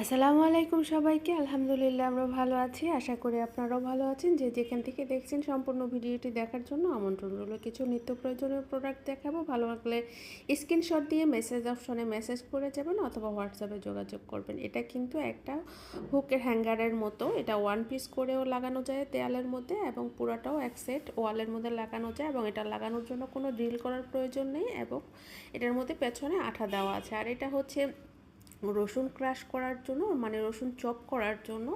আসসালামু আলাইকুম সবাইকে। আলহামদুলিল্লাহ আমরা ভালো আছি। আশা করি আপনারাও ভালো আছেন। যে যেখান থেকে দেখছেন সম্পূর্ণ ভিডিওটি দেখার জন্য আমন্ত্রণ রইল। কিছু নিত্য প্রয়োজনীয় প্রোডাক্ট দেখাবো। ভালো লাগলে স্ক্রিনশট দিয়ে মেসেজ অপশনে মেসেজ করে যাবেন অথবা হোয়াটসঅ্যাপে যোগাযোগ করবেন। এটা কিন্তু একটা হুকের হ্যাঙ্গারের মতো। এটা ওয়ান পিস করেও লাগানো যায় দেয়ালের মধ্যে এবং পুরাটাও এক সেট ওয়ালের মধ্যে লাগানো যায় এবং এটা লাগানোর জন্য কোনো ড্রিল করার প্রয়োজন নেই এবং এটার মধ্যে পেছনে আঠা দেওয়া আছে। আর এটা হচ্ছে রসুন ক্রাশ করার জন্য, মানে রসুন চপ করার জন্য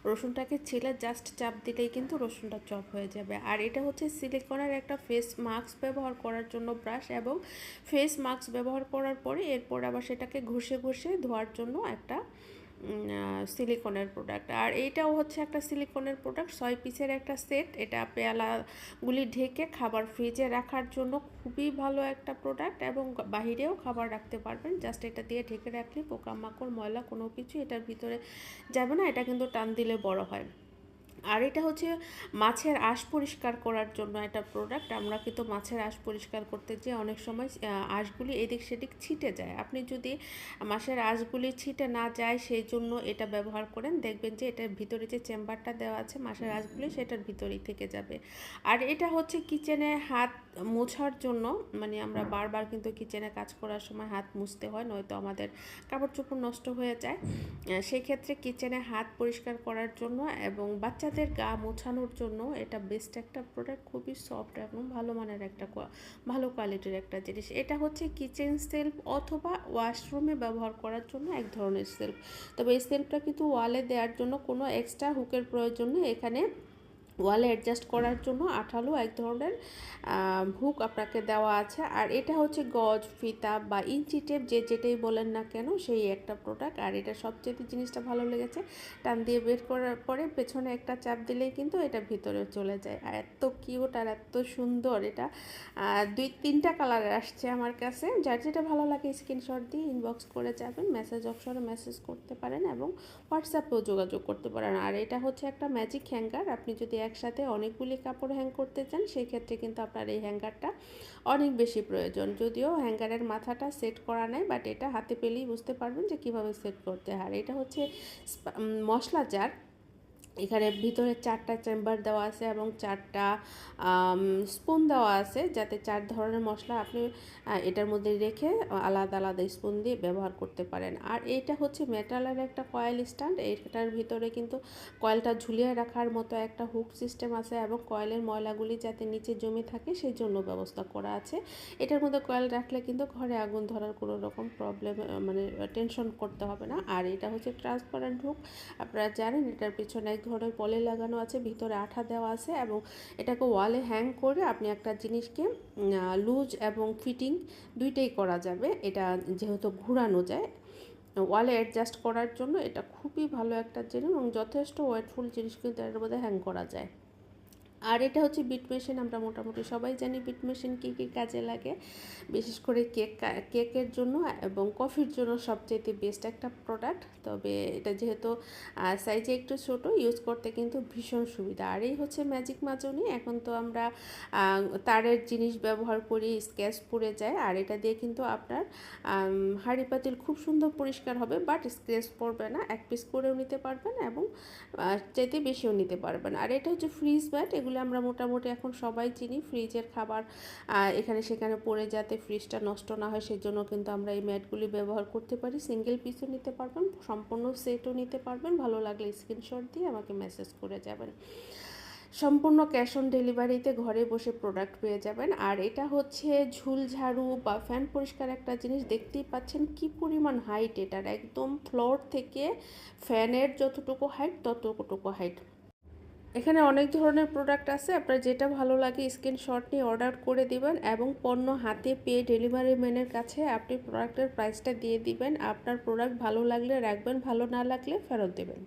রসুনটাকে ছিলে জাস্ট চাপ দিলেই কিন্তু রসুনটা চপ হয়ে যাবে। আর এটা হচ্ছে সিলিকনের একটা ফেস মাস্ক ব্যবহার করার জন্য ব্রাশ, এবং ফেস মাস্ক ব্যবহার করার পরে এরপর আবার সেটাকে ঘষে ঘষে ধোয়ার জন্য একটা সিলিকনের প্রোডাক্ট। আর এইটাও হচ্ছে একটা সিলিকনের প্রোডাক্ট, 6 পিসের একটা সেট। এটা পেয়ালাগুলি ঢেকে খাবার ফ্রিজে রাখার জন্য খুবই ভালো একটা প্রোডাক্ট এবং বাহিরেও খাবার রাখতে পারবেন। জাস্ট এটা দিয়ে ঢেকে রাখলে পোকামাকড় ময়লা কোনো কিছু এটার ভিতরে যাবে না। এটা কিন্তু টান দিলে বড় হয়। আর এটা হচ্ছে মাছের আঁশ পরিষ্কার করার জন্য একটা প্রোডাক্ট। আমরা কিন্তু মাছের আঁশ পরিষ্কার করতে যেয়ে অনেক সময় আঁশগুলি এদিক সেদিক ছিটে যায়। আপনি যদি মাছের আঁশগুলি ছিটে না যায় সেই জন্য এটা ব্যবহার করেন, দেখবেন যে এটার ভিতরে যে চেম্বারটা দেওয়া আছে মাছের আঁশগুলি সেটার ভিতরেই থেকে যাবে। আর এটা হচ্ছে কিচেনে হাত মোছার জন্য, মানে আমরা বারবার কিন্তু কিচেনে কাজ করার সময় হাত মুছতে হয়, নয়তো আমাদের কাপড় চোপড় নষ্ট হয়ে যায়। সেই ক্ষেত্রে কিচেনে হাত পরিষ্কার করার জন্য এবং বাচ্চাদের গা মোছানোর জন্য এটা বেস্ট একটা প্রোডাক্ট। খুবই সফট এবং ভালো মানের একটা ভালো কোয়ালিটির একটা জিনিস। এটা হচ্ছে কিচেন সেলফ অথবা ওয়াশরুমে ব্যবহার করার জন্য এক ধরনের সেলফ। তবে এই সেলফটা কিন্তু ওয়ালে দেওয়ার জন্য কোনো এক্সট্রা হুকের প্রয়োজন নেই। এখানে ওয়ালে অ্যাডজাস্ট করার জন্য আঠালো এক ধরনের হুক আপনাকে দেওয়া আছে। আর এটা হচ্ছে গজ, ফিতা বা ইঞ্চি টেপ, যে যেটাই বলেন না কেন, সেই একটা প্রোডাক্ট। আর এটা সবচেয়ে জিনিসটা ভালো লেগেছে, টান দিয়ে বের করার পরে পেছনে একটা চাপ দিলেই কিন্তু এটা ভিতরে চলে যায়। আর এত কিউট আর এত সুন্দর। এটা 2-3টা কালারের আসছে আমার কাছে। যার যেটা ভালো লাগে স্ক্রিনশট দিয়ে ইনবক্স করে যাবেন, মেসেজ অপশনে মেসেজ করতে পারেন এবং হোয়াটসঅ্যাপেও যোগাযোগ করতে পারেন। আর এটা হচ্ছে একটা ম্যাজিক হ্যাঙ্গার। আপনি যদি একসাথে অনেকগুলি কাপড় হ্যাং করতে চান সেই ক্ষেত্রে কিন্তু আপনার এই হ্যাঙ্গারটা অনেক বেশি প্রয়োজন। যদিও হ্যাঙ্গারের মাথাটা সেট করা নাই, বাট এটা হাতে পেলেই বুঝতে পারবেন যে কীভাবে সেট করতে হয়। আর এটা হচ্ছে মশলা জার। এখানে ভিতরে 4টা চেম্বার দেওয়া আছে এবং 4টা স্পুন দেওয়া আছে, যাতে 4 ধরনের মশলা আপনি এটার মধ্যে রেখে আলাদা আলাদা স্পুন দিয়ে ব্যবহার করতে পারেন। আর এইটা হচ্ছে মেটালের একটা কয়েল স্ট্যান্ড। এটার ভিতরে কিন্তু কয়েলটা ঝুলিয়ে রাখার মতো একটা হুক সিস্টেম আছে এবং কয়েলের ময়লাগুলি যাতে নিচে জমে থাকে সেই জন্য ব্যবস্থা করা আছে। এটার মধ্যে কয়েল রাখলে কিন্তু ঘরে আগুন ধরার কোনো রকম প্রবলেম, মানে টেনশন করতে হবে না। আর এটা হচ্ছে ট্রান্সপারেন্ট হুক। আপনারা জানেন এটার পিছনে এক ধরনের পলি লাগানো আছে, ভিতরে আঠা দেওয়া আছে এবং এটাকে ওয়ালে হ্যাং করে আপনি একটা জিনিসকে লুজ এবং ফিটিং দুইটাই করা যাবে। এটা যেহেতু ঘোরানো যায় ওয়ালে অ্যাডজাস্ট করার জন্য, এটা খুবই ভালো একটা জিনিস এবং যথেষ্ট ওয়েটফুল জিনিস কিন্তু এর মধ্যে হ্যাং করা যায়। আর এটা হচ্ছে বিট মেশিন। আমরা মোটামুটি সবাই জানি বিট মেশিন কী কী কাজে লাগে, বিশেষ করে কেকের জন্য এবং কফির জন্য সবচেয়ে বেস্ট একটা প্রোডাক্ট। তবে এটা যেহেতু সাইজে একটু ছোটো, ইউজ করতে কিন্তু ভীষণ সুবিধা। আর এই হচ্ছে ম্যাজিক মাজনি। এখন তো আমরা তারের জিনিস ব্যবহার করি, স্কেচ পুড়ে যায়। আর এটা দিয়ে কিন্তু আপনার হাঁড়ি পাতিল খুব সুন্দর পরিষ্কার হবে, বাট স্কেচ পড়বে না। এক পিস করেও নিতে পারবেন এবং চাইতে বেশিও নিতে পারবেন। আর এটা হচ্ছে ফ্রিজ ম্যাট। এগুলো আমরা মোটামুটি এখন সবাই চিনি। ফ্রিজের খাবার এখানে সেখানে পড়ে যাতে ফ্রিজটা নষ্ট না হয় সেজন্য কিন্তু আমরা এই ম্যাটগুলি ব্যবহার করতে পারি। সিঙ্গেল পিসও নিতে পারবেন, সম্পূর্ণ সেটও নিতে পারবেন। ভালো লাগলে স্ক্রিনশট দিয়ে আমাকে মেসেজ করে যাবেন। সম্পূর্ণ ক্যাশ অন ডেলিভারিতে ঘরে বসে প্রোডাক্ট পেয়ে যাবেন। আর এটা হচ্ছে ঝুল ঝাড়ু বা ফ্যান পরিষ্কার একটা জিনিস। দেখতেই পাচ্ছেন কি পরিমাণ হাইট এটার, একদম ফ্লোর থেকে ফ্যানের যতটুকু হাইট ততটুকু হাইট। এখানে অনেক ধরনের প্রোডাক্ট আছে, আপনার যেটা ভালো লাগে স্ক্রিনশট নিয়ে অর্ডার করে দিবেন এবং পণ্য হাতে পেয়ে ডেলিভারি ম্যানের কাছে আপনি প্রোডাক্টের প্রাইসটা দিয়ে দিবেন। আপনার প্রোডাক্ট ভালো লাগলে রাখবেন, ভালো না লাগলে ফেরত দেবেন।